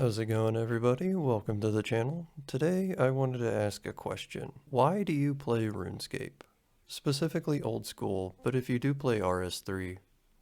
How's it going, everybody? Welcome to the channel. Today I wanted to ask a question. Why do you play RuneScape? Specifically old school, but if you do play RS3,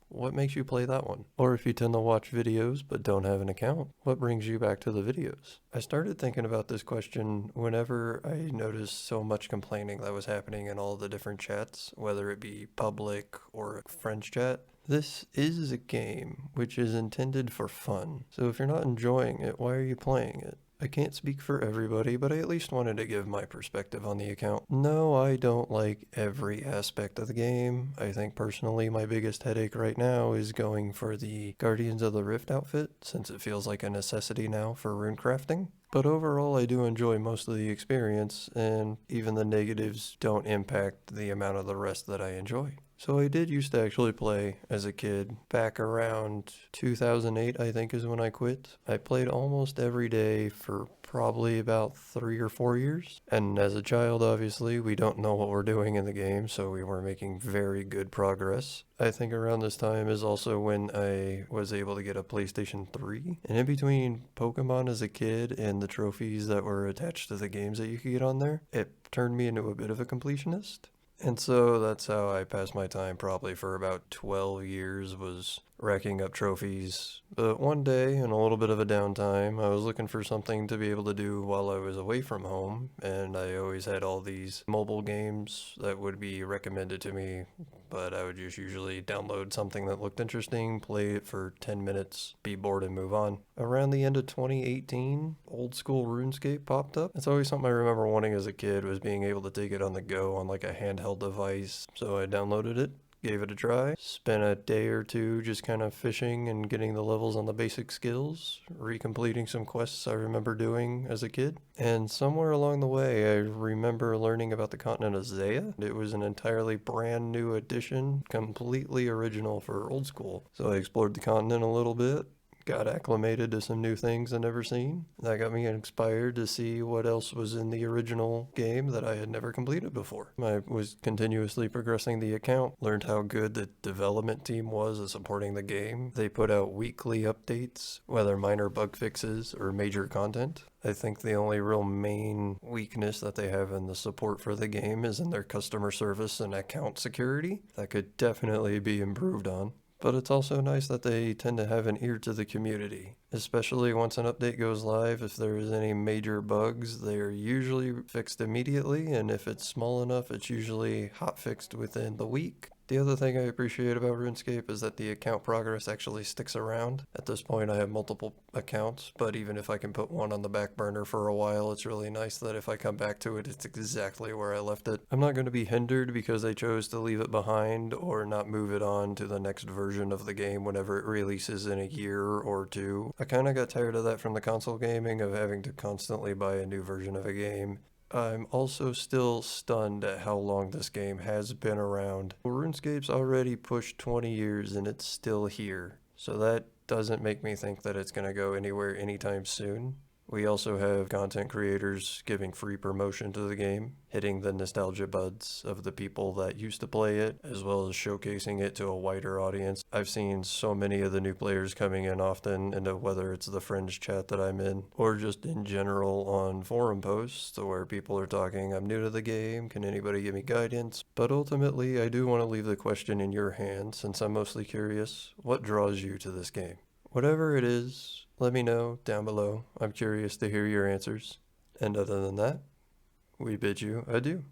what makes you play that one? Or if you tend to watch videos but don't have an account, what brings you back to the videos? I started thinking about this question whenever I noticed so much complaining that was happening in all the different chats, whether it be public or friends chat. This is a game which is intended for fun, so if you're not enjoying it, why are you playing it? I can't speak for everybody, but I at least wanted to give my perspective on the account. No, I don't like every aspect of the game. I think personally my biggest headache right now is going for the Guardians of the Rift outfit, since it feels like a necessity now for rune crafting. But overall, I do enjoy most of the experience, and even the negatives don't impact the amount of the rest that I enjoy. So I did used to actually play as a kid. Back around 2008, I think is when I quit. I played almost every day for probably about 3 or 4 years. And as a child, obviously, we don't know what we're doing in the game, so we were making very good progress. I think around this time is also when I was able to get a PlayStation 3. And in between Pokemon as a kid and the trophies that were attached to the games that you could get on there, it turned me into a bit of a completionist. And so that's how I passed my time probably for about 12 years, was racking up trophies. But one day, in a little bit of a downtime, I was looking for something to be able to do while I was away from home, and I always had all these mobile games that would be recommended to me, but I would just usually download something that looked interesting, play it for 10 minutes, be bored and move on. Around the end of 2018, old school RuneScape popped up. It's always something I remember wanting as a kid, was being able to take it on the go on like a handheld device. So I downloaded it, gave it a try, spent a day or two just kind of fishing and getting the levels on the basic skills, recompleting some quests I remember doing as a kid. And somewhere along the way, I remember learning about the continent of Zaya. It was an entirely brand new edition, completely original for old school. So I explored the continent a little bit, got acclimated to some new things I'd never seen. That got me inspired to see what else was in the original game that I had never completed before. I was continuously progressing the account, learned how good the development team was at supporting the game. They put out weekly updates, whether minor bug fixes or major content. I think the only real main weakness that they have in the support for the game is in their customer service and account security. That could definitely be improved on. But it's also nice that they tend to have an ear to the community, especially once an update goes live. If there is any major bugs, they are usually fixed immediately, and if it's small enough, it's usually hotfixed within the week. The other thing I appreciate about RuneScape is that the account progress actually sticks around. At this point, I have multiple accounts, but even if I can put one on the back burner for a while, it's really nice that if I come back to it, it's exactly where I left it. I'm not going to be hindered because I chose to leave it behind or not move it on to the next version of the game whenever it releases in a year or two. I kind of got tired of that from the console gaming, of having to constantly buy a new version of a game. I'm also still stunned at how long this game has been around. RuneScape's already pushed 20 years and it's still here, so that doesn't make me think that it's going to go anywhere anytime soon. We also have content creators giving free promotion to the game, hitting the nostalgia buds of the people that used to play it, as well as showcasing it to a wider audience. I've seen so many of the new players coming in often, into whether it's the fringe chat that I'm in, or just in general on forum posts where people are talking, I'm new to the game, can anybody give me guidance? But ultimately, I do want to leave the question in your hands, since I'm mostly curious, what draws you to this game? Whatever it is, let me know down below. I'm curious to hear your answers. And other than that, we bid you adieu.